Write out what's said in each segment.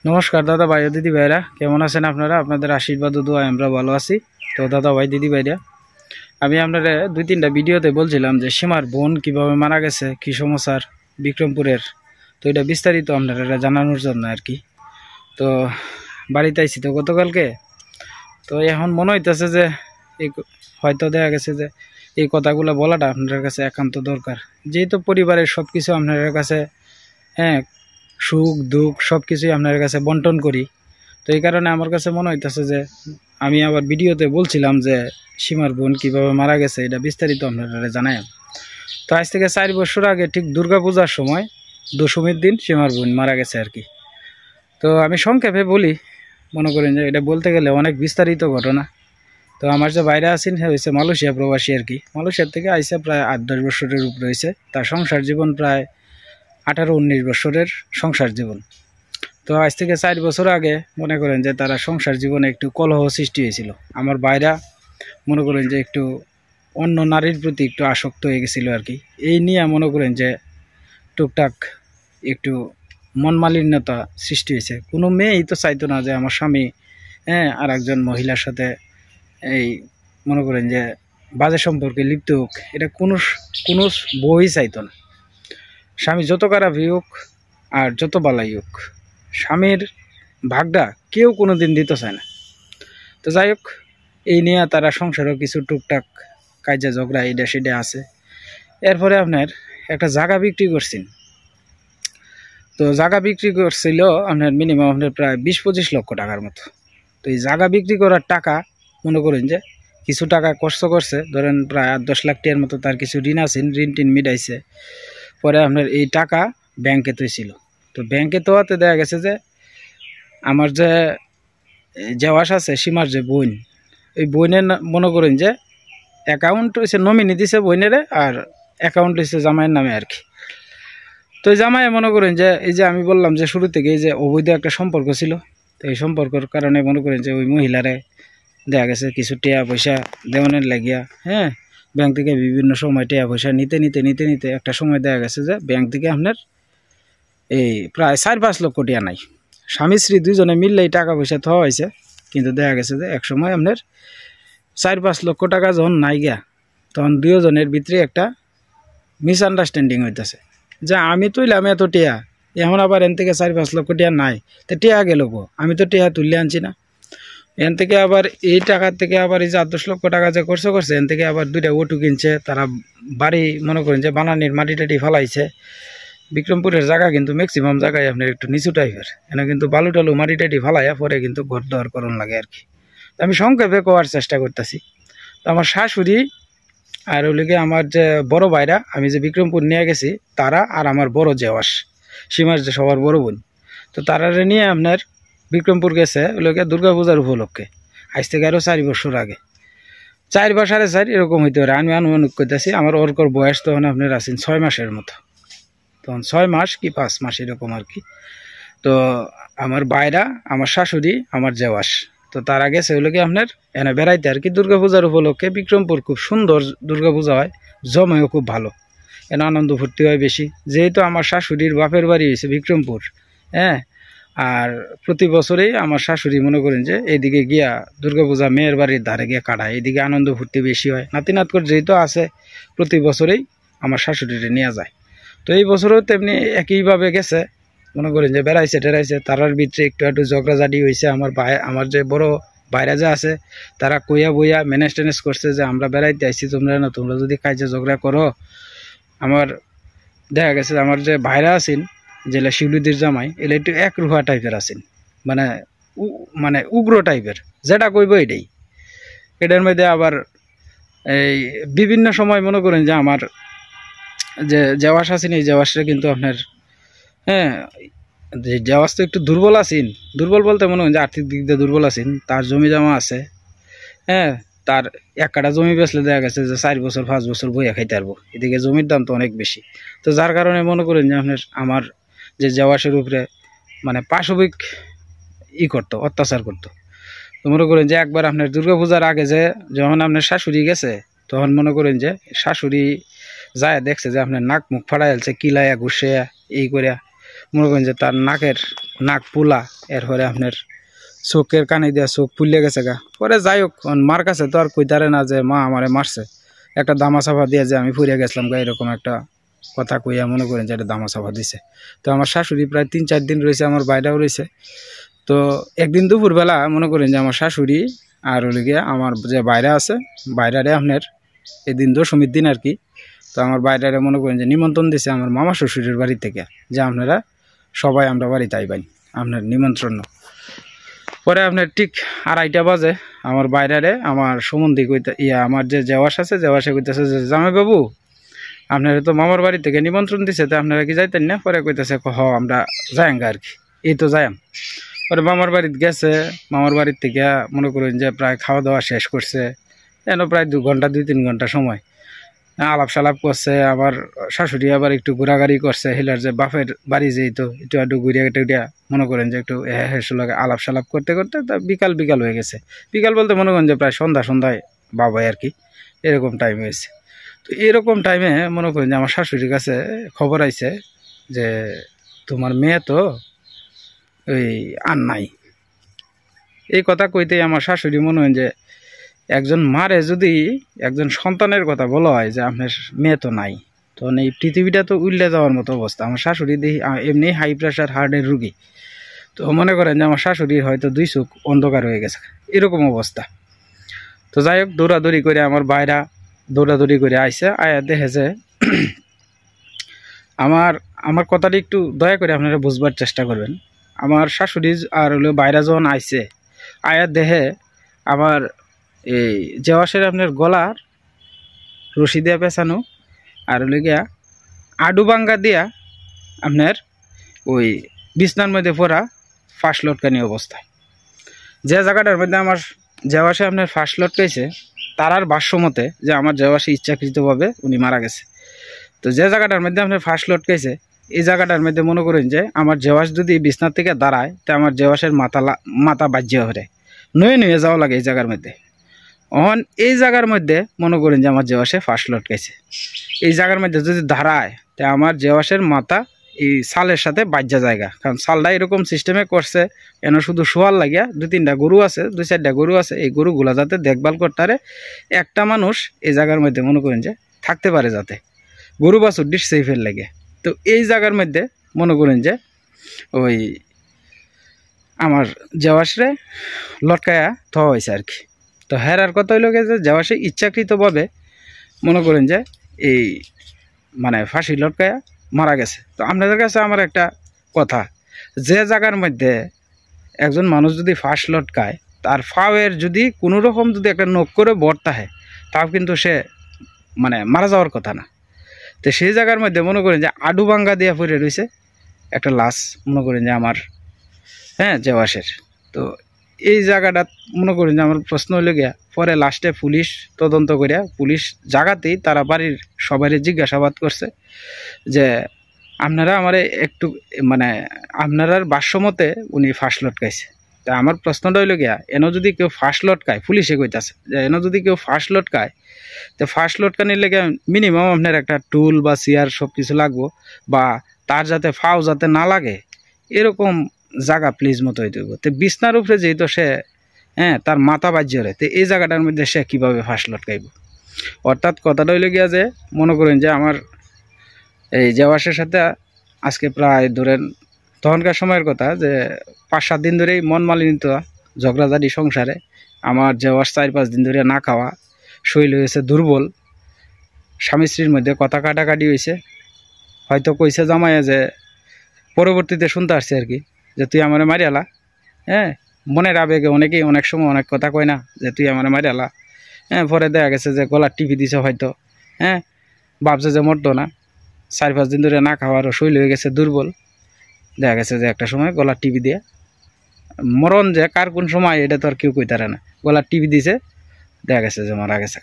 নমস্কার দাদা ভাই ও দিদি ভাইরা, কেমন আছেন আপনারা? আপনাদের আশীর্বাদ ও দোয়ায় আমরা ভালো আছি। তো দাদা ভাই দিদি ভাইরা, আমি আপনারা 2-3টা ভিডিওতে বলছিলাম যে সীমার বোন কিভাবে মারা গেছে, কী সমস্যার বিক্রমপুরের। তো এটা বিস্তারিত আপনারা জানানোর জন্য আর কি। তো বাড়িতে আইছি তো গতকালকে। তো এখন মনে হইতেছে যে এই হয়তো দেখা গেছে যে এই কথাগুলো বলাটা আপনার কাছে একান্ত দরকার, যেহেতু পরিবারের সব কিছু আপনার কাছে, হ্যাঁ, সুখ দুঃখ সব কিছুই আপনার কাছে বন্টন করি। তো এই কারণে আমার কাছে মনে হইতেছে যে আমি আবার ভিডিওতে বলছিলাম যে সীমার বোন কীভাবে মারা গেছে এটা বিস্তারিত আপনারা জানাই। তো আজ থেকে 4 বছর আগে ঠিক দুর্গাপূজার সময় দশমীর দিন সীমার বোন মারা গেছে আর কি। তো আমি সংক্ষেপে বলি, মনে করেন যে এটা বলতে গেলে অনেক বিস্তারিত ঘটনা। তো আমার যে বাইরে আছেন সে হয়েছে মালয়েশিয়া প্রবাসী আর কি। মালয়েশিয়ার থেকে আইসে প্রায় 8-10 বছরের উপরে হয়েছে। তার সংসার জীবন প্রায় 18-19 বছরের সংসার জীবন। তো আজ থেকে 4 বছর আগে মনে করেন যে তারা সংসার জীবনে একটু কলহ সৃষ্টি হয়েছিল। আমার ভাইরা মনে করেন যে একটু অন্য নারীর প্রতি একটু আসক্ত হয়ে গেছিল আর কি। এই নিয়ে মনে করেন যে টুকটাক একটু মনমালিন্যতা সৃষ্টি হয়েছে। কোনো মেয়েই তো চাইতো না যে আমার স্বামী, হ্যাঁ, আর একজন মহিলার সাথে এই মনে করেন যে বাজে সম্পর্কে লিপ্ত হোক। এটা কোনো কোনো বই চাইতো না। স্বামী যত খারাপই হোক আর যত বালাই হোক, স্বামীর ভাগটা কেউ কোনো দিন দিতে চায় না। তো যাই হোক, এই নিয়ে তারা সংসারও কিছু টুকটাক কাজে ঝগড়া এটা সেটা আছে। এরপরে আপনার একটা জায়গা বিক্রি করছেন। তো জায়গা বিক্রি করছিল আপনার মিনিমাম আপনার প্রায় 20-25 লক্ষ টাকার মতো। তো এই জায়গা বিক্রি করার টাকা মনে করেন যে কিছু টাকা কষ্ট করছে, ধরেন প্রায় 8-10 লাখ টাকার মতো তার কিছু ঋণ আছেন, ঋণ টিন মিটাইছে। পরে আপনার এই টাকা ব্যাংকে তৈছিল। তো ব্যাংকে তোয়াতে দেখা গেছে যে আমার যে জেওয়াস আছে সীমার যে বোন, ওই বোনের মনে করেন যে অ্যাকাউন্ট হচ্ছে নমিনি দিছে বোনেরে, আর অ্যাকাউন্ট হচ্ছে জামাইয়ের নামে আর কি। তো এই জামাইয়ে মনে করেন যে এই যে আমি বললাম যে শুরু থেকে এই যে অবৈধ একটা সম্পর্ক ছিল। তো এই সম্পর্কের কারণে মনে করেন যে ওই মহিলারে দেখা গেছে কিছু টাকা পয়সা দেওয়ানের লাগিয়া, হ্যাঁ, ব্যাংক থেকে বিভিন্ন সময় টাকা পয়সা নিতে নিতে নিতে নিতে একটা সময় দেখা গেছে যে ব্যাংক থেকে আপনার এই প্রায় 4-5 লক্ষ টাকা নাই। স্বামী স্ত্রী দুজনে মিললে এই টাকা পয়সা থাওয়া হয়েছে, কিন্তু দেখা গেছে যে এক সময় আপনার 4-5 লক্ষ টাকা যখন নাই গিয়া, তখন দুজনের ভিতরে একটা মিসআন্ডারস্ট্যান্ডিং হইতেছে যে আমি তুইলাম এত টিয়া, এখন আবার এন থেকে 4-5 লক্ষ টিয়া নাই, তো টিয়া গেল গো, আমি তো টিয়া তুললে আনছি না। এন থেকে আবার এই টাকার থেকে আবার এই যে 8-10 লক্ষ টাকা যে করছে এন থেকে আবার 2টা অটো কিনছে। তারা বাড়ি মনে করেন যে বানানির মাটি টাটি ফালাইছে। বিক্রমপুরের জায়গা কিন্তু ম্যাক্সিমাম জায়গায় আপনার একটু নিচু টাইপের, এনে কিন্তু বালু টালু মাটি টাটি ফালাইয়া পরে কিন্তু ঘর দর করণ লাগে আর কি। আমি সংক্ষেপে কোয়ার চেষ্টা করতেছি। তো আমার শাশুড়ি আর ওইদিকে আমার যে বড় ভাইরা, আমি যে বিক্রমপুর নিয়ে গেছি তারা, আর আমার বড় জেওয়াস সীমার যে সবার বড় বোন, তো তারা নিয়ে আপনার বিক্রমপুর গেছে ওইদিকে দুর্গাপূজার উপলক্ষে। আজ থেকে আরও 4 বছর আগে, 4 বা 4.5 এরকম হইতে পারে, আমি অনুমান করতেছি। আমার ওরকর বয়স তখন আপনার আছেন 6 মাসের মতো, তখন 6 মাস কি 5 মাস এরকম আর কি। তো আমার ভাইরা, আমার শাশুড়ি, আমার জেওয়াস, তো তার আগে সেগুলোকে আপনার এনে বেড়াইতে আর কি। দুর্গাপূজার উপলক্ষে বিক্রমপুর খুব সুন্দর দুর্গাপূজা হয়, জমেও খুব ভালো, এনে আনন্দ ফুর্তি হয় বেশি। যেহেতু আমার শাশুড়ির বাপের বাড়ি হয়েছে বিক্রমপুর, হ্যাঁ, আর প্রতি বছরেই আমার শাশুড়ি মনে করেন যে এইদিকে গিয়া দুর্গাপূজা মেয়ের বাড়ির ধারে গিয়ে কাটায়, এইদিকে আনন্দ ফুর্তি বেশি হয়। নাতি নাতকর যেহেতু আছে, প্রতি বছরেই আমার শাশুড়িরে নিয়ে যায়। তো এই বছরও তেমনি একইভাবে গেছে, মনে করেন যে বেড়াইছে টেরাইছে। তারার ভিতরে একটু একটু ঝগড়াঝাটি হয়েছে। আমার যে বড় বাইরা যে আছে তারা কইয়া বইয়া ম্যানেজ টেনেজ করছে যে আমরা বেড়াইতে আইছি, তোমরা যদি কাজে ঝগড়া করো। আমার দেখা গেছে আমার যে ভাইরা আছেন যেটা শিউলিদির জামাই, এলে একটু একরুহা টাইপের আছেন, মানে মানে উগ্র টাইপের, যেটা কইব এটাই। এটার মধ্যে আবার এই বিভিন্ন সময় মনে করেন যে আমার যে জেওয়াস আছেন, এই জেওয়াসটা কিন্তু আপনার, হ্যাঁ, জেওয়াস তো একটু দুর্বল আছেন। দুর্বল বলতে মনে হয় যে আর্থিক দিক দিয়ে দুর্বল আছেন। তার জমি জমা আছে, হ্যাঁ, তার 1 কাঠা জমি বেচলে দেখা গেছে যে 4 বছর 5 বছর বইয়া খাইতে পারবো। এদিকে জমির দাম তো অনেক বেশি। তো যার কারণে মনে করেন যে আপনার আমার যে জেওয়াসের উপরে মানে পাশবিক করতো, অত্যাচার করতো। তো মনে করেন যে একবার আপনার দুর্গাপূজার আগে যে যখন আপনার শাশুড়ি গেছে, তখন মনে করেন যে শাশুড়ি যায় দেখছে যে আপনার নাক মুখ ফাড়াই আছে, কিলাইয়া ঘুষে এই করিয়া। মনে করেন যে তার নাক পুলা, এরপরে আপনার চোখের কানে দিয়া চোখ পুলে গেছে গা। পরে যাই হোক, মার কাছে তো আর কইতারে না যে মা আমারে মারছে, একটা দামা চাপা দিয়ে যে আমি ফুরিয়ে গেছিলাম গা, এরকম একটা কথা কইয়া মনে করেন যে এটা দামা চাপা দিছে। তো আমার শাশুড়ি প্রায় 3-4 দিন রয়েছে, আমার বাইরেও রয়েছে। তো একদিন দুপুরবেলা মনে করেন যে আমার শাশুড়ি আর হলে গিয়ে আমার যে বাইরে আছে, বাইরে আপনার এদিন দশমীর দিন আর কি। তো আমার বাইরে মনে করেন যে নিমন্ত্রণ দিছে আমার মামা শ্বশুরের বাড়ি থেকে, যে আপনারা সবাই আমরা বাড়িতে আইবেন, আপনার নিমন্ত্রণ। পরে আপনার ঠিক 2:30 বাজে আমার বাইরে আমার সম্বন্ধী কইতে আমার যে জেওয়াস আছে, জেওয়াসে কইতেছে যে জামাই বাবু আপনারা তো মামার বাড়ি থেকে নিমন্ত্রণ দিছে, তো আপনারা কি যাইতেন না? পরে কইতেছে হ আমরা যাইঙ্গা আর কি, এই তো যাইম। পরে মামার বাড়িতে গেছে, মামার বাড়ির থেকে মনে করেন যে প্রায় খাওয়া দাওয়া শেষ করছে, এন প্রায় 2-3 ঘন্টা সময় আলাপ সালাপ করছে। আমার শাশুড়ি আবার একটু ঘোরাঘুরি করছে, হিলার যে বাপের বাড়ি যেত একটু ঘুরিয়া টুরিয়া মনে করেন যে একটু হেসুলাকে আলাপ সালাপ করতে করতে তা বিকাল হয়ে গেছে। বিকাল বলতে মনে করেন যে প্রায় সন্ধ্যায় বাবাই আর কি, এরকম টাইম হয়েছে। তো এরকম টাইমে মনে করেন যে আমার শাশুড়ির কাছে খবর আইছে যে তোমার মেয়ে তো ওই আর নাই। এই কথা কইতেই আমার শাশুড়ি মনে হয় যে একজন মারে যদি একজন সন্তানের কথা বলা হয় যে আপনার মেয়ে তো নাই, তখন এই পৃথিবীটা তো উল্লে যাওয়ার মতো অবস্থা। আমার শাশুড়ি দেখি এমনি হাই প্রেশার হার্টের রুগী, তো মনে করেন যে আমার শাশুড়ির হয়তো 2 চোখ অন্ধকার হয়ে গেছে, এরকম অবস্থা। তো যাই হোক, দৌড়াদৌড়ি করে আমার বাইরা দৌড়াদৌড়ি করে আইসে, আয়া দেখেছে আমার কথাটি একটু দয়া করে আপনারা বুঝবার চেষ্টা করবেন। আমার শাশুড়ি আর হলো বাইরা যখন আইসে, আয়া দেহে আমার এই জেওয়াসের আপনার গলার রশি দিয়া পেঁচানো, আর হলো গিয়া আডু বাঙ্গা দিয়া আপনার ওই বিছনার মধ্যে পড়া ফাঁস লটকানি অবস্থায়। যে জায়গাটার মধ্যে আমার জেওয়াসে আপনার ফাঁস লটকাইছে, তারার ভাষ্য মতে যে আমার জেওয়াসে ইচ্ছাকৃতভাবে উনি মারা গেছে। তো যে জায়গাটার মধ্যে আপনার ফাঁস লটকাইছে, এই জায়গাটার মধ্যে মনে করেন যে আমার জেওয়াস যদি বিছনার থেকে দাঁড়ায়, তো আমার জেওয়াসের মাথা বাজ্য হরে নুয়ে যাওয়া লাগে এই জায়গার মধ্যে। অহন এই জায়গার মধ্যে মনে করেন যে আমার জেওয়াসে ফাঁস লটকাইছে, এই জায়গার মধ্যে যদি দাঁড়ায়, তো আমার জেওয়াসের মাথা এই সালের সাথে বাজ্যা জায়গা, কারণ সালটা এরকম সিস্টেমে করছে এন শুধু শোয়ার লাগিয়া 2-3টা গরু আছে, 2-4টা গরু আছে, এই গরুগুলা যাতে দেখভাল করতে পারে একটা মানুষ এই জায়গার মধ্যে মনে করেন যে থাকতে পারে, যাতে গরু বাছুর ডিশ সেফের লাগে। তো এই জায়গার মধ্যে মনে করেন যে ওই আমার জেওয়াসরে লটকায়া থওয়া হয়েছে আর কি। তো হেরার কথা হইল যে জেওয়াসে ইচ্ছাকৃতভাবে মনে করেন যে এই মানে ফাঁসি লটকায়া মারা গেছে। তো আপনাদের কাছে আমার একটা কথা, যে জায়গার মধ্যে একজন মানুষ যদি ফাঁস লটকায়, তার ফাওয়ের যদি কোনো রকম যদি একটা নখ করে বর্তা হয়, তাও কিন্তু সে মানে মারা যাওয়ার কথা না। তো সেই জায়গার মধ্যে মনে করেন যে আডু ভাঙ্গা দিয়া পড়ে রয়েছে একটা লাশ, মনে করেন যে আমার জেওয়াসের। তো এই জায়গাটা মনে করেন যে আমার প্রশ্ন হইল গিয়া, পরে লাস্টে পুলিশ তদন্ত করিয়া পুলিশ জায়গাতেই তারা বাড়ির সবাই জিজ্ঞাসাবাদ করছে যে আপনারা আমারে একটু মানে আপনার ভাষ্যমতে উনি ফাঁস লটকাইছে। তা আমার প্রশ্নটা হইল গিয়া, এন যদি কেউ ফাঁস লটকায়, পুলিশে কইতাছে যে এন যদি কেউ ফাঁস লটকায়, তো ফাঁস লটকানির লেগে মিনিমাম আপনার একটা টুল বা চেয়ার সব কিছু লাগবো, বা তার যাতে ফাও যাতে না লাগে এরকম জায়গা প্লিজ মতো হইতে হইব। তো বিছনার উপরে যেহেতু সে তার মাথা বাজ্যরে, তো এই জায়গাটার মধ্যে সে কীভাবে ফাঁস লটকাইব? অর্থাৎ কথাটা হইল গিয়া যে মনে করেন যে আমার এই জেওয়াসের সাথে আজকে প্রায় ধরেন তখনকার সময়ের কথা যে 5-7 দিন ধরেই মন মালিনীত ঝগড়াঝাটি সংসারে। আমার জেওয়াস 4-5 দিন ধরে না খাওয়া, শরীর হয়েছে দুর্বল, স্বামী স্ত্রীর মধ্যে কথা কাটাকাটি হয়েছে। হয়তো কইছে জামাইয়া যে পরবর্তীতে শুনতে আসছে আর কি, যে তুই আমারে মারিয়ালা। মনের আবেগে অনেকেই অনেক সময় অনেক কথা কয় না, যে তুই আমারে মারিয়ালা। পরে দেখা গেছে যে গলার টিপি দিছে হয়তো, ভাবছে যে মরতো না, 4-5 দিন ধরে না খাওয়ারও শৈল হয়ে গেছে দুর্বল। দেখা গেছে যে একটা সময় গলার টিপি দিয়ে মরণ, যে কার কোন সময় এটা তো আর কেউ কইতারে না, গলার টিপি দিছে, দেখা গেছে যে মারা গেছে।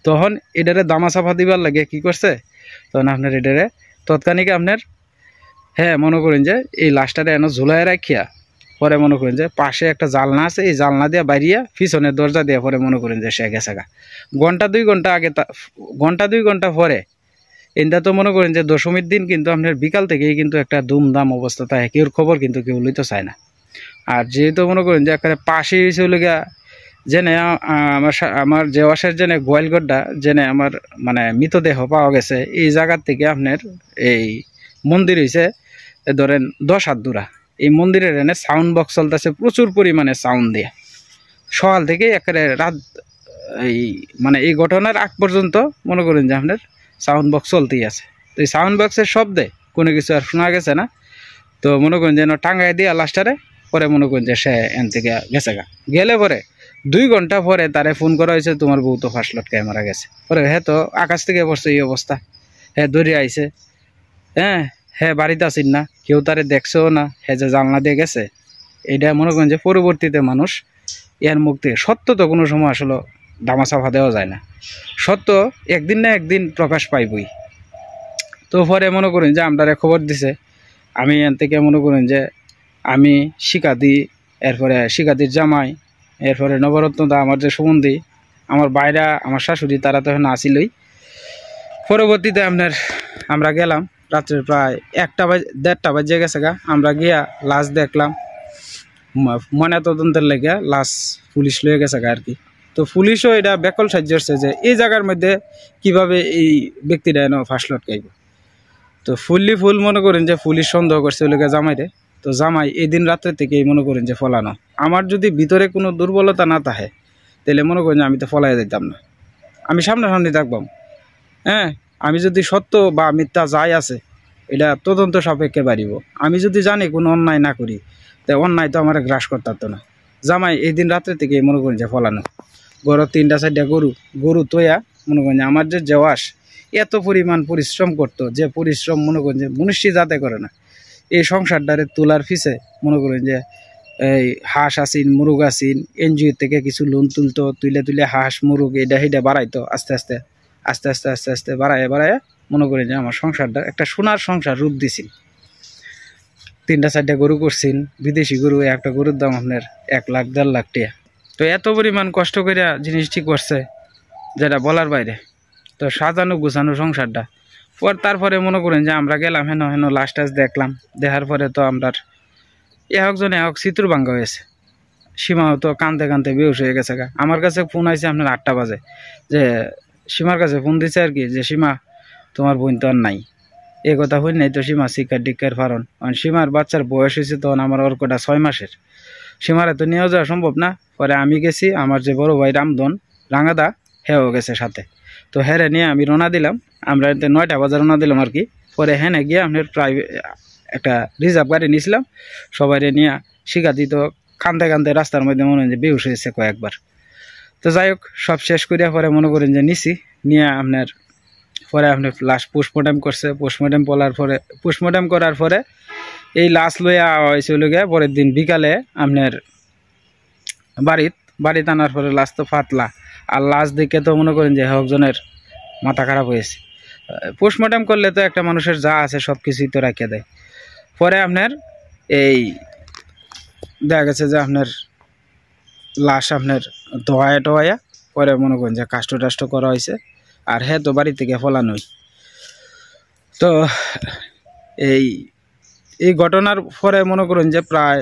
তখন এটারে দামা চাপা দিবার লাগে কি করছে, তখন আপনার এটারে তৎক্ষণিক আপনার মনে করেন যে এই লাশটারে এনে ঝুলাই রাখিয়া, পরে মনে করেন যে পাশে একটা জালনা আছে, এই জালনা দিয়ে বাইরিয়া পিছনের দরজা দিয়ে পরে মনে করেন যে সে গেছে গা। ঘন্টা 2 ঘন্টা আগে, ঘন্টা 2 ঘন্টা পরে এটা তো মনে করেন যে দশমীর দিন কিন্তু আপনার বিকাল থেকেই কিন্তু একটা দুমদাম অবস্থা থাকে, কেউর খবর কিন্তু কেউ লইতে চায় না। আর যেহেতু মনে করেন যে একটা পাশেই চলে গিয়া জেনে আমার জেওয়াসের জেনে গোয়ালগড়টা জেনে আমার মানে মৃতদেহ পাওয়া গেছে, এই জায়গার থেকে আপনার এই মন্দির হয়েছে ধরেন 10 হাত দূরা। এই মন্দিরের এনে সাউন্ড বক্স চলতেছে প্রচুর পরিমাণে সাউন্ড দিয়ে, সকাল থেকে একেবারে রাত এই মানে এই ঘটনার আগ পর্যন্ত মনে করেন যে আপনার সাউন্ড বক্স চলতেই আছে। তো এই সাউন্ড বক্সের শব্দে কোনো কিছু আর শোনা গেছে না। তো মনে করেন যেন টাঙ্গাই দিয়া লাস্টারে পরে মনে করেন যে সে এন থেকে গেছে গেলে পরে 2 ঘন্টা পরে তারে ফোন করা হয়েছে, তোমার বউ তো ফাঁস লটকায় মারা গেছে। পরে হ্যাঁ তো আকাশ থেকে পড়ছে এই অবস্থা, হ্যাঁ দৌড়ে আইছে, হ্যাঁ বাড়িতে আসিন না, কেউ তারে দেখছেও না, হ্যাঁ যে জানলা দিয়ে গেছে। এটা মনে করেন যে পরবর্তীতে মানুষ এর মুখ থেকে সত্য তো কোনো সময় আসলে দামাচাপা দেওয়া যায় না, সত্য একদিন না একদিন প্রকাশ পাইবই। তো পরে মনে করেন যে আমরা খবর দিছে, আমি এন থেকে মনে করেন যে আমি শিকাদি, এরপরে শিকাদির জামাই, এরপরে নবরত্নদা আমার যে সুমন্দি, আমার বাইরা, আমার শাশুড়ি, তারা তো এখন আসিলই। পরবর্তীতে আমরা গেলাম রাত্রে প্রায় 1টা-1:30 বাজে গেছে আমরা গিয়া লাশ দেখলাম, ময়না তদন্তের লেগে লাশ পুলিশ লয়ে গেছে আর কি। তো পুলিশও এটা বেকল সাহায্য করছে যে এই জায়গার মধ্যে কিভাবে এই ব্যক্তিরা এনে ফাঁস লটকাইব। তো ফুল মনে করেন যে পুলিশ সন্দেহ করছে ওই লেগে জামাইরে। তো জামাই এই দিন রাত্রে থেকেই মনে করেন যে ফলানো। আমার যদি ভিতরে কোনো দুর্বলতা না থাকে তাহলে মনে করেন যে আমি তো ফলাই দিতাম না, আমি সামনাসামনি থাকবাম। আমি যদি সত্য বা মিথ্যা যাই আছে এটা তদন্ত সাপেক্ষে বাড়িব। আমি যদি জানি কোনো অন্যায় না করি তাই অন্যায় তো আমার গ্রাস করতে পারতো না। জামাই এই দিন রাত্রে থেকে মনে করেন যে ফলানো। গরু 3টা-4টা গরু তোয়া মনে করেন যে আমার যে জেওয়াস এত পরিমাণ পরিশ্রম করতো, যে পরিশ্রম মনে করেন যে মনুষ্য যাতে করে না। এই সংসারটারে তোলার পিছে মনে করেন যে এই হাঁস আসিন, মুরগ আসিন, এনজিও থেকে কিছু লোন তুলতো, তুলে হাঁস মুরগ এটা সেটা বাড়াইতো, আস্তে আস্তে বাড়ায় মনে করেন যে আমার সংসারটা একটা সোনার সংসার রূপ দিছিল। 3টা-4টা গরু করছেন, বিদেশি গরু, একটা গরুর দাম আপনার 1 লাখ 1.5 লাখ টাকা। তো এত পরিমাণ কষ্ট করে জিনিসটি করছে যেটা বলার বাইরে। তো সাজানো গুছানো সংসারটা তারপরে মনে করেন যে আমরা গেলাম হেন লাস্ট দেখলাম, দেখার পরে তো আমরা একজনে চিত্র ভাঙ্গা হয়েছে। সীমাও তো কানতে বেহুশ হয়ে গেছে আমার কাছে ফোন আইছে আপনার 8টা বাজে, যে সীমার কাছে ফোন দিছে আর কি, যে সীমা তোমার বোন তো আর নাই। এই কথা হই নাই তো সীমা শিক্ষার দীক্ষার ফারণ, সীমার বাচ্চার বয়স হয়েছে তখন আমার ওর কটা 6 মাসের। সীমারে তো নিয়ে যাওয়া সম্ভব না। পরে আমি গেছি, আমার যে বড় ভাই রামদন রাঙাদা হেও গেছে সাথে। তো হেরে নিয়ে আমি রওনা দিলাম, আমরা 9টা বাজে রওনা দিলাম আর কি। পরে হেনে গিয়ে আপনার প্রাইভেট একটা রিজার্ভ গাড়ি নিয়েছিলাম, সবাই নিয়ে শিখাতি তো কানতে রাস্তার মধ্যে মনে হয় যে বেহুশ হয়েছে কয়েকবার। তো যাই হোক সব শেষ করিয়া পরে মনে করেন যে নিছি নিয়ে আপনার লাস্ট পোস্টমর্টেম করছে। পোস্টমর্টেম করার পরে এই লাশ লইয়া হয়েছিল গিয়ে পরের দিন বিকালে আপনার বাড়িতে আনার পরে লাশ তো ফাতলা, আর লাশ দেখে তো মনে করেন যে একজনের মাথা খারাপ হয়েছে। পোস্টমর্টেম করলে তো একটা মানুষের যা আছে সব কিছুই তো রাখিয়ে দেয়। পরে আপনার এই দেখা গেছে যে আপনার লাশ আপনার ধোয়া পরে মনে করেন যে কাষ্ট করা হয়েছে। আর হ্যাঁ তো বাড়ি থেকে ফলানোই। তো এই ঘটনার পরে মনে করেন যে প্রায়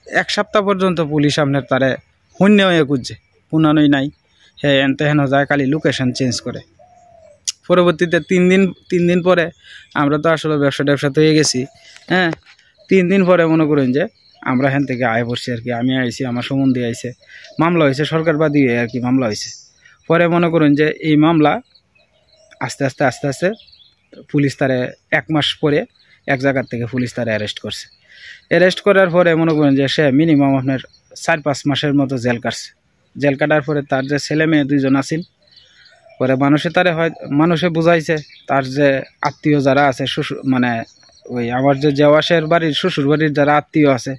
1 সপ্তাহ পর্যন্ত পুলিশ আপনার তারে শূন্য হয়ে খুঁজছে, পুনানোই নাই। হ্যাঁ এনতে হেন যায়, খালি লোকেশন চেঞ্জ করে। পরবর্তীতে 3 দিন পরে আমরা তো আসলে ব্যবসাতে হয়ে গেছি। 3 দিন পরে মনে করেন যে আমরা হেন থেকে আয় পড়ছি আর কি। আমি আইছি, আমার সম্বন্ধে আইছে, মামলা হয়েছে সরকারবাদী আর কি মামলা হয়েছে। পরে মনে করেন যে এই মামলা আস্তে আস্তে পুলিশ তারে 1 মাস পরে এক জায়গার থেকে পুলিশ তারে অ্যারেস্ট করার পরে মনে করেন যে সে মিনিমাম আপনার 4-5 মাসের মতো জেল কাটছে। জেল কাটার পরে তার যে ছেলে মেয়ে 2 জন আছেন, পরে মানুষে বুঝাইছে তার যে আত্মীয় যারা আছে, শ্বশুর মানে ওই আমার যে জেওয়াসের বাড়ির শ্বশুর বাড়ির যারা আত্মীয় আছে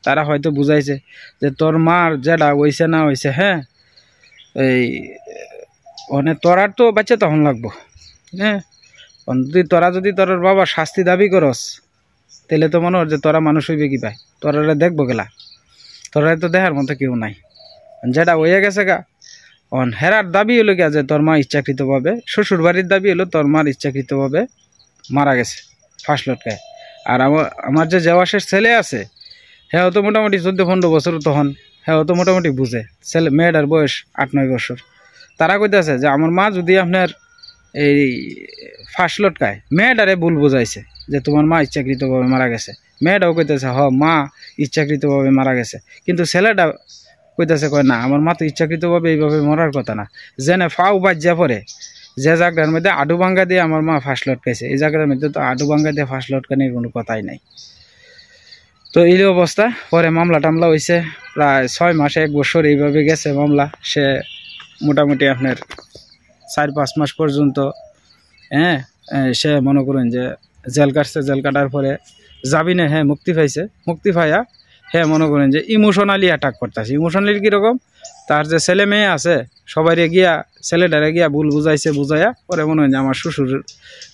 তারা হয়তো বুঝাইছে যে তোর মার যেটা হয়েছে না হয়েছে, এই মানে তোরার তো বাচ্চা তখন লাগবো। যদি তোর বাবা শাস্তি দাবি করস তাহলে তো মনে হয় যে তোরা মানুষ হইবে কি পায়, তোরা দেখবো গেলা, তোরা তো দেখার মতো কেউ নাই। যেটা হয়ে গেছে হেরার দাবি হলো গিয়া যে তোর মা ইচ্ছাকৃতভাবে, শ্বশুর বাড়ির দাবি হলো তোর মার ইচ্ছাকৃতভাবে মারা গেছে ফাঁস লটকায়। আর আমার যে জেওয়াসের ছেলে আছে, হ্যাঁ তো মোটামুটি 14-15 বছর তখন, হ্যাঁ তো মোটামুটি বুঝে, ছেলে মেয়েটার বয়স 8-9 বছর। তারা কইতেছে যে আমার মা যদি আপনার এই ফাঁস লটকায়, মেয়েটারে ভুল বুঝাইছে যে তোমার মা ইচ্ছাকৃতভাবে মারা গেছে। মেয়েটাও কইতেছে মা ইচ্ছাকৃতভাবে মারা গেছে, কিন্তু ছেলেটা কইতেছে কয় না, আমার মা তো ইচ্ছাকৃতভাবে এইভাবে মরার কথা না। যেনে ফাও বাজ্যা পরে যে জায়গাটার মধ্যে আডু ভাঙ্গা দিয়ে আমার মা ফাঁস লটকাইছে, এই জায়গাটার মধ্যে তো আডু ভাঙ্গা দিয়ে ফাঁস লটকানোর কোনো কথাই নাই। তো এই অবস্থা। পরে মামলা টামলা হয়েছে, প্রায় 6 মাস 1 বছর এইভাবে গেছে মামলা। সে মোটামুটি আপনার 4-5 মাস পর্যন্ত সে মনে করেন যে জেল কাটছে। জেল কাটার পরে জামিনে মুক্তি পাইছে। মুক্তি পাইয়া মনে করেন যে ইমোশনালি অ্যাটাক করতেছে। ইমোশনালি কীরকম, তার যে ছেলে মেয়ে আছে সবাইরে গিয়া, ছেলেটারে গিয়া ভুল বুঝাইয়া পরে মনে হয় যে আমার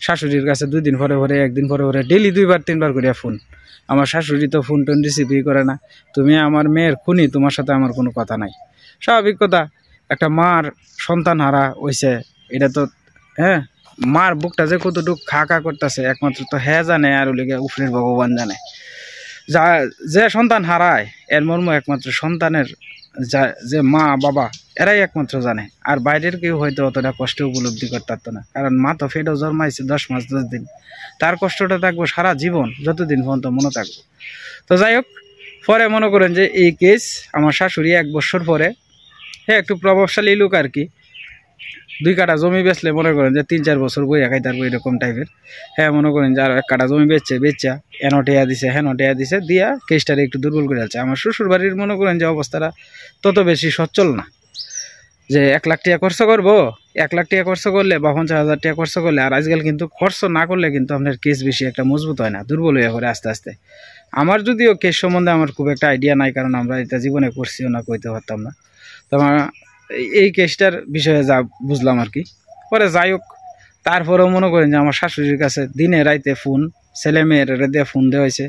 শাশুড়ির কাছে 2 দিন পরে 1 দিন পরে ডেলি 2-3 বার করিয়া ফোন। আমার শাশুড়ি তো ফোন টোন রিসিভই করে না। তুমি আমার মেয়ের খুনি, তোমার সাথে আমার কোনো কথা নাই। স্বাভাবিক কথা, একটা মার সন্তান হারা হইছে, এটা তো মার বুকটা যে কতটুকু খা করতেছে একমাত্র তো জানে, আর ওলিগে উপরের ভগবান জানে। যে সন্তান হারায় এর মর্ম একমাত্র সন্তানের যে মা বাবা এরাই একমাত্র জানে। আর বাইরের কেউ হয়তো অতটা কষ্ট উপলব্ধি করতে পারতো না, কারণ মা তো ফেটেও জন্মাইছে 10 মাস 10 দিন। তার কষ্টটা থাকবো সারা জীবন, যতদিন পর্যন্ত মনে থাকবো। তো যাই হোক, পরে মনে করেন যে এই কেস আমার শাশুড়ি 1 বছর পরে, একটু প্রভাবশালী লোক আর কি, 2 কাঠা জমি বেচলে মনে করেন যে 3-4 বছর বইয়া খাই তারপর এরকম টাইপের। মনে করেন যে আরো 1 কাঠা জমি বেচা এনটেয়া দিছে দিয়া কেসটারে একটু দুর্বল করে আছে। আমার শ্বশুর বাড়ির মনে করেন যে অবস্থাটা তত বেশি সচ্ছল না, যে 1 লাখ টাকা খরচ করবো, 1 লাখ টাকা খরচ করলে বা 50,000 টাকা খরচ করলে। আর আজকাল কিন্তু খরচ না করলে কিন্তু আপনার কেস বেশি একটা মজবুত হয় না, দুর্বল হয়ে পড়ে আস্তে আস্তে। আমার যদিও কেস সম্বন্ধে আমার খুব একটা আইডিয়া নাই, কারণ আমরা এটা জীবনে করছিও না, কইতে পারতাম না। তো এই কেসটার বিষয়ে যা বুঝলাম আর কি। পরে যাই হোক, তারপরেও মনে করেন যে আমার শাশুড়ির কাছে দিনে রাইতে ফোন, ছেলে মেয়েরা দিয়ে ফোন দেওয়া হয়েছে।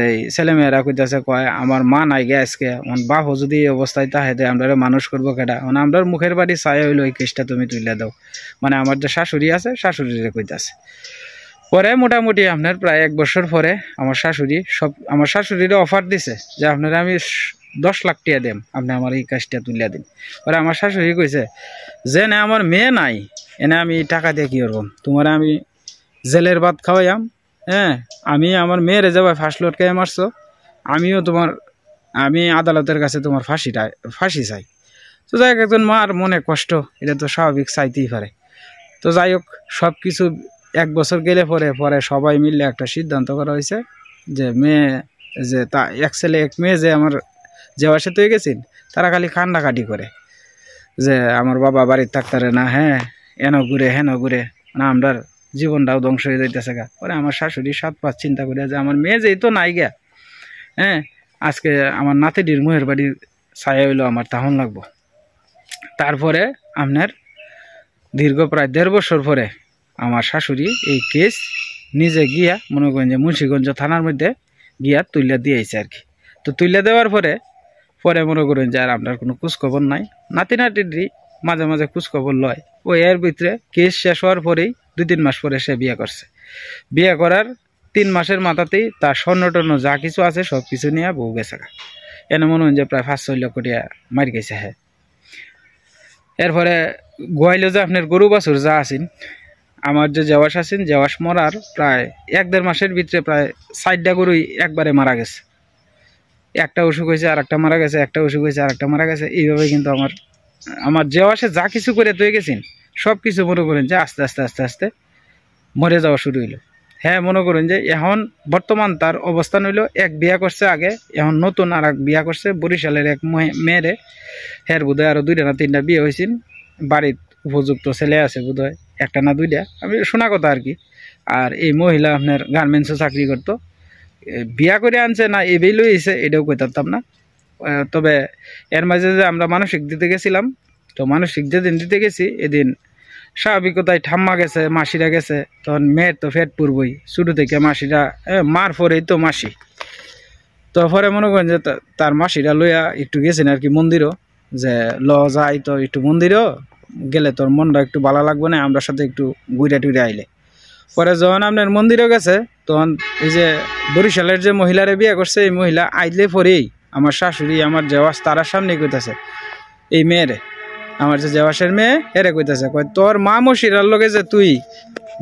এই ছেলে মেয়েরা কইতেছে কয় আমার মা নাই গে আজকে, বাপও যদি এই অবস্থায় তাহে দেয় আমরা মানুষ করবো কেটা, মানে আমরা মুখের বাড়ি চাই হইলো এই কেসটা তুমি তুলে দাও। মানে আমার যে শাশুড়ি আছে শাশুড়িরে কইতাছে। পরে মোটামুটি আপনার প্রায় 1 বছর পরে আমার শাশুড়িরে অফার দিছে যে আপনারা আমি 10 লাখ টাকা দেম, আপনি আমার এই কাজটা তুলে দিন। পরে আমার শাশুড়ি কইছে যে না আমার মেয়ে নাই, এনে আমি টাকা দিয়ে কি করব, তোমার আমি জেলের ভাত খাওয়াইয়াম, আমি আমার মেয়েরে যাবে ফাঁস লটকাই মারছো, আমি আদালতের কাছে তোমার ফাঁসি চাই। তো যাই হোক, একজন মার মনে কষ্ট, এটা তো স্বাভাবিক, চাইতেই পারে। তো যাই হোক, সব কিছু 1 বছর গেলে পরে সবাই মিলে একটা সিদ্ধান্ত করা হয়েছে যে মেয়ে যে এক ছেলে 1 মেয়ে যে আমার জেওয়াসে তো গেছেন, তারা খালি কান্নাকাটি করে যে আমার বাবা বাড়ির থাকতারে না, এন ঘুরে হেন ঘুরে, মানে আমরার জীবনটাও ধ্বংস হয়ে যাইতেছে গা। পরে আমার শাশুড়ি 7-5 চিন্তা করে যে আমার মেয়ে যেই তো নাই গা, আজকে আমার নাতিটির মুহের বাড়ির ছায়া হইলো আমার তাহন লাগবো। তারপরে আপনার দীর্ঘ প্রায় 1.5 বছর পরে আমার শাশুড়ি এই কেস নিজে গিয়া মনে করেন যে মুন্সিগঞ্জ থানার মধ্যে গিয়া তুইলা দিয়েছে আর কি। তো তুইলা দেওয়ার পরে মনে করেন যে আর আপনার কোনো খোঁজখবর নাই। নাতিটিরই মাঝে মাঝে খোঁজখবর লয়। ওই এর ভিতরে কেস শেষ হওয়ার পরেই 2-3 মাস পরে সে বিয়ে করছে। বিয়ে করার 3 মাসের মাথাতেই তার স্বর্ণ যা কিছু আছে সব কিছু নিয়ে বউ গেছে। এনে মনে হয় যে প্রায় 5-6 লক্ষ টাকা মারি গেছে। এরপরে গোয়াইলো যে আপনার গরু বাছুর যা আছেন, আমার যে জেওয়াস আছেন, জেওয়াস মরার প্রায় 1-1.5 মাসের ভিতরে প্রায় 4টা গরুই একবারে মারা গেছে। একটা অসুখ হয়েছে আর একটা মারা গেছে, একটা অসুখ হয়েছে আর একটা মারা গেছে। এইভাবে কিন্তু আমার জেওয়াসে যা কিছু করে তুই গেছেন সব কিছু মনে করেন যে আস্তে আস্তে মরে যাওয়া শুরু হইলো। মনে করেন যে এখন বর্তমান তার অবস্থান হইলো, 1 বিয়া করছে আগে, এখন নতুন আর 1 বিয়া করছে বরিশালের 1 মেয়েরে। বোধহয় আরো 2টা না 3টা বিয়ে হয়েছেন। বাড়ির উপযুক্ত ছেলে আছে বোধহয় 1টা না 2টা, আমি শোনা কথা আর কি। আর এই মহিলা আপনার গার্মেন্টসে চাকরি করতো। বিয়া করে আনছে না এবেই লইছে এটাও কইতাম না। তবে এর মাঝে যে আমরা মানসিক দিতে গেছিলাম, তো মানসিক যেদিন দিতে গেছি এদিন স্বাভাবিকতায় ঠাম্মা গেছে, মাসিরা গেছে। তখন মেয়ের তো ফেট পড়বই, শুরু থেকে মাসিরা মার পরেই তো মাসি। তো পরে মনে করেন যে তার মাসিরা লইয়া একটু গেছেন আর কি মন্দিরও। যে ল যাই তো একটু মন্দিরও গেলে তোর মনটা একটু ভালো লাগবে না, আমরা সাথে একটু ঘুরে টুরে আইলে। পরে যখন আপনার মন্দিরও গেছে তখন এই যে বরিশালের যে মহিলারে বিয়ে করছে এই মহিলা আইলে পরেই আমার শাশুড়ি আমার জেওয়াস তারার সামনে কইতাছে এই মেয়েরে, আমার যে জেওয়াসের মেয়ে হেরে কইতাছে, কয় তোর মা মশিরার লগে যে তুই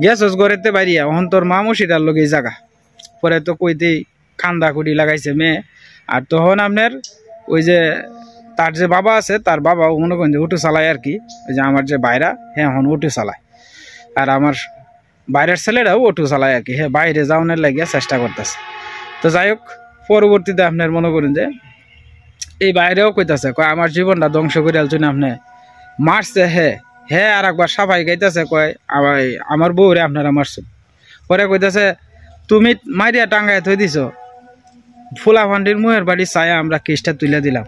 গেছস ঘরেতে বাড়িয়া এখন তোর মা মশিরার লগে এই জায়গা। পরে তো কইতেই কান্দা কুড়ি লাগাইছে মেয়ে। আর তখন আপনার ওই যে তার যে বাবা আছে তার বাবাও মনে করেন যে উঠু চালায় আর কি, ওই যে আমার যে বাইরা হ্যাঁ এখন উঠু চালায়, আর আমার বাইরের ছেলেরাও অটো চালায় আর কি, হ্যাঁ বাইরে যাওয়ানোর লাগিয়ে চেষ্টা করতেছে। তো যাই হোক পরবর্তীতে আপনার মনে করেন যে এই বাইরেও কইতাছে কয় আমার জীবনটা ধ্বংস করে আলছুন আপনি মারছে হ্যাঁ হ্যাঁ, আর একবার সাফাই গাইতেছে কয় আমার বউরে আপনারা মারছেন। পরে কইতাছে তুমি মারিয়া টাঙ্গায় থই দিছ, ফুলাফান্ডির মুহের বাড়ি ছায়া আমরা কেসটা তুলে দিলাম,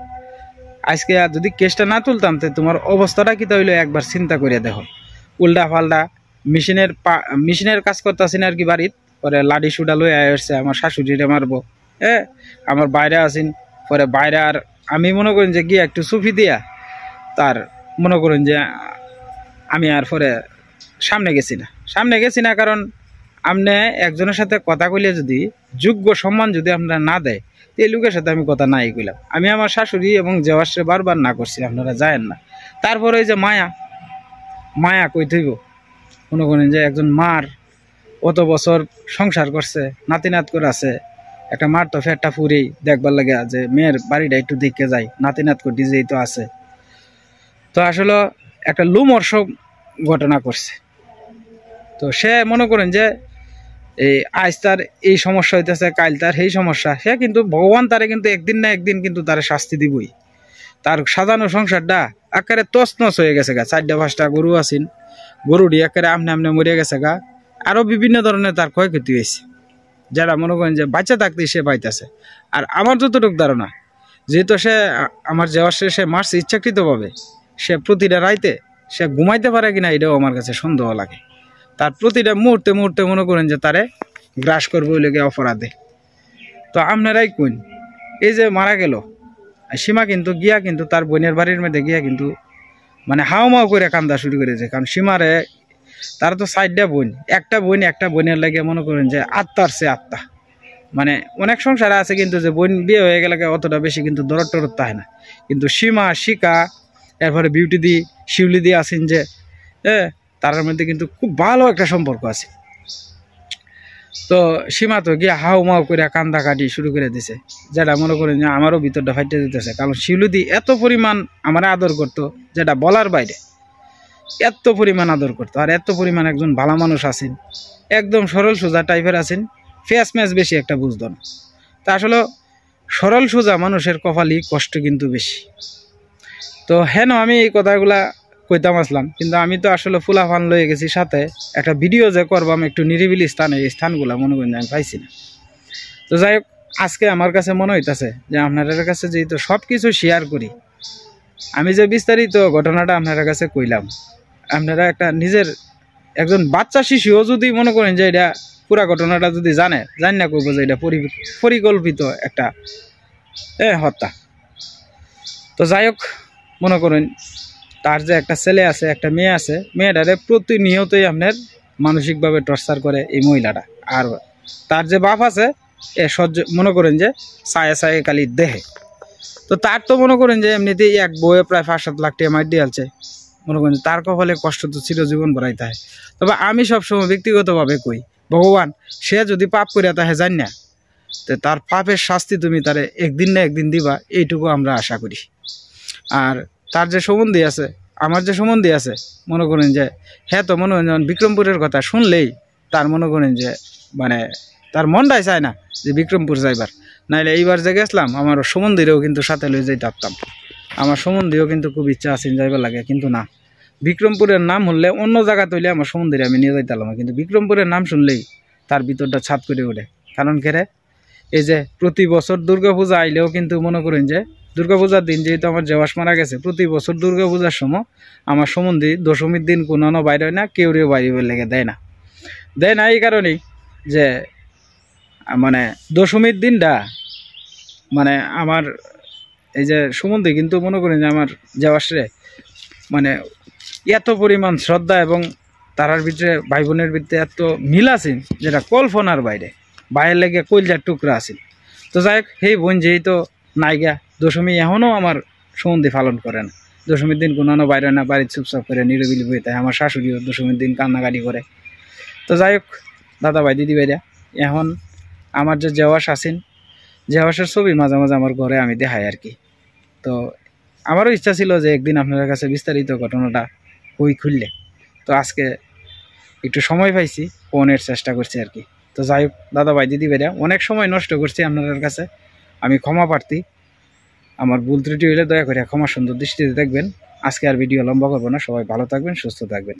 আজকে যদি কেসটা না তুলতাম তো তোমার অবস্থাটা কি তাহলে একবার চিন্তা করে দেখো। উল্টা ফাল্টা মেশিনের কাজ করতেছি না আর কি বাড়িত, পরে লাডি সুডা লই আসছে আমার শাশুড়িরে মারবো, হ্যাঁ আমার বাইরে আসিন। পরে বাইরে আর আমি মনে করেন যে গিয়ে একটু সুফি দিয়া তার মনে করেন যে আমি আর পরে সামনে গেছি না কারণ আপনি একজনের সাথে কথা কইলে যদি যোগ্য সম্মান যদি আপনারা না দেয় এই লোকের সাথে আমি কথা নাই কইলাম। আমি আমার শাশুড়ি এবং জেওয়াসে বারবার না করছি আপনারা যায়েন না। তারপরে ওই যে মায়া কই থইব, মনে করেন যে একজন মার অত বছর সংসার করছে নাতিনাত করে আছে, একটা মার তো ফেরটা ফুরেই দেখবার লাগে যে মেয়ের বাড়িটা একটু দেখতে যায়, নাতিনাত করে ডিজেই তো আছে। তো আসলে একটা লুমর্ষ ঘটনা করছে। তো সে মনে করেন যে এই আজ তার এই সমস্যা হইতেছে কাল তার এই সমস্যা, সে কিন্তু ভগবান তারে কিন্তু একদিন না একদিন কিন্তু তারে শাস্তি দিবই। তার সাজানো সংসারটা একেবারে তছনছ হয়ে গেছে গা, 4-5টা গরু আছেন, গরুটি একেবারে আমনে মরে গেছে গা, আরো বিভিন্ন ধরনের তার ক্ষয়ক্ষতি হয়েছে, যারা মনে করেন যে বাচ্চা থাকতেই সে পাইতেছে। আর আমার যতটুকু ধারণা যেহেতু সে আমার যাওয়ার সে মারছে ইচ্ছাকৃতভাবে, সে প্রতিটা রাইতে সে ঘুমাইতে পারে কিনা এটাও আমার কাছে সন্দেহ লাগে। তার প্রতিটা মুহূর্তে মনে করেন যে তারে গ্রাস করবো ওই লেগে অপরাধে। তো আপনারাই কোন এই যে মারা গেল সীমা কিন্তু গিয়া কিন্তু তার বোনের বাড়ির মধ্যে গিয়া কিন্তু মানে হাওমাও করে কান্দা শুরু করেছে, কারণ সীমারে তার তো 4টা বোন, একটা বোনের লাগে মনে করেন যে আত্মার সে আত্মা, মানে অনেক সংসারে আছে কিন্তু যে বোন বিয়ে হয়ে গেলে অতটা বেশি কিন্তু দরদ টরদ তাহে না, কিন্তু সীমা শিকা এরপরে বিউটি দি শিউলি দিয়ে আছেন যে তার মধ্যে কিন্তু খুব ভালো একটা সম্পর্ক আছে। তো সীমা তো গিয়া হাউ মাউ করে কান্দা কাটি শুরু করে দিছে, যেটা মনে করেন যে আমারও ভিতরটা ফাইটে দিতেছে, কারণ শিউলিদি এত পরিমাণ আমার আদর করতো যেটা বলার বাইরে, এত পরিমাণ আদর করতো। আর এত পরিমাণ একজন ভালো মানুষ আছেন, একদম সরল সোজা টাইপের আছেন, ফেস ম্যাচ বেশি একটা বুঝতো না। তা আসলে সরল সোজা মানুষের কপালই কষ্ট কিন্তু বেশি। তো হেন আমি এই কথাগুলা কইতাম আসলাম, কিন্তু আমি তো আসলে ফুলাফান লয়ে গেছি সাথে একটা ভিডিও যে করবাম একটু নিরিবিলি স্থানে, এই স্থানগুলা মনে করেন আমি পাইছি না। তো যাই হোক আজকে আমার কাছে মনে হইতাছে যে আপনাদের কাছে যেহেতু সব কিছু শেয়ার করি, আমি যে বিস্তারিত ঘটনাটা আপনাদের কাছে কইলাম, আপনারা একটা নিজের একজন বাচ্চা শিশুও যদি মনে করেন যে এটা পুরা ঘটনাটা যদি জানে না করবো যে এটা পরিকল্পিত একটা হত্যা। তো যাই হোক মনে করেন তার যে একটা ছেলে আছে একটা মেয়ে আছে, মেয়েটারে প্রতিনিয়তই আপনার মানসিকভাবে টর্চার করে এই মহিলাটা। আর তার যে বাপ আছে এ সহ্য মনে করেন যে ছায়ে কালি দেহে। তো তার তো মনে করেন যে এমনিতেই এক বইয়ে প্রায় 5-7 লাখ টাকা মার দিয়ে আলছে, মনে করেন তার কপালে কষ্ট তো চিরজীবন ভরাইতে হয়। তবে আমি সবসময় ব্যক্তিগতভাবে কই ভগবান সে যদি পাপ করিয়া তাহে জান না, তো তার পাপের শাস্তি তুমি তারে একদিন না একদিন দিবা, এইটুকু আমরা আশা করি। আর তার যে সম্বন্ধী আছে আমার যে সম্বন্ধী আছে মনে করেন যে হ্যাঁ তো মনে করেন যেমন বিক্রমপুরের কথা শুনলেই তার মনে করেন যে মানে তার মনটাই চায় না যে বিক্রমপুর যাইবার, নাইলে এইবার যে গেছিলাম আমার সম্বন্ধীরেও কিন্তু সাথে লই যাই ভাবতাম, আমার সম্বন্ধীও কিন্তু খুব ইচ্ছা আছেন যাইবার লাগে, কিন্তু না বিক্রমপুরের নাম হলে অন্য জায়গা তৈলে আমার সম্বন্ধীরে আমি নিয়ে যাইতাম, কিন্তু বিক্রমপুরের নাম শুনলেই তার ভিতরটা ছাদ করে ওঠে। কারণ কেরে এই যে প্রতি বছর দুর্গাপূজা আইলেও কিন্তু মনে করেন যে দুর্গাপূজার দিন যেহেতু আমার জেওয়াস মারা গেছে, প্রতি বছর দুর্গাপূজার সময় আমার সম্বন্ধী দশমীর দিন কোনো বাইরে হয় না, কেউরেও বাইরে লেগে দেয় না এই কারণেই যে মানে দশমীর দিনটা মানে আমার এই যে সুমন্দি কিন্তু মনে করেন যে আমার জেওয়াসরে মানে এত পরিমাণ শ্রদ্ধা এবং তারার ভিতরে ভাই বোনের ভিতরে এত মিল আছে যেটা কল্পনার বাইরে, বাইরের লেগে কলজার টুকরা আছে। তো যাই হোক, সেই বোন যেহেতু নাইগা দশমী এখনও আমার সুমন্দি পালন করে না। দশমীর দিন কোনো বাইরে না, বাড়ির চুপচাপ করে নিরবিলি বই তাই। আমার শাশুড়িও দশমীর দিন কান্নাকাটি করে। তো যাই হোক দাদা ভাই দিদি ভাইরা, এখন আমার যে জেওয়াস আছেন, জেওয়াসের ছবি মাঝে মাঝে আমার ঘরে আমি দেখাই আর কি। তো আমারও ইচ্ছা ছিল যে একদিন আপনাদের কাছে বিস্তারিত ঘটনাটা খুললে, তো আজকে একটু সময় পাইছি, ফোনের চেষ্টা করছি আর কি। তো যাই হোক দাদা ভাই দিদি ভাইরা, অনেক সময় নষ্ট করছি আপনাদের কাছে, আমি ক্ষমা প্রার্থী। আমার ভুল ত্রুটি হইলে দয়া করে ক্ষমা সুন্দর দৃষ্টিতে দেখবেন। আজকে আর ভিডিও লম্বা করবো না, সবাই ভালো থাকবেন, সুস্থ থাকবেন।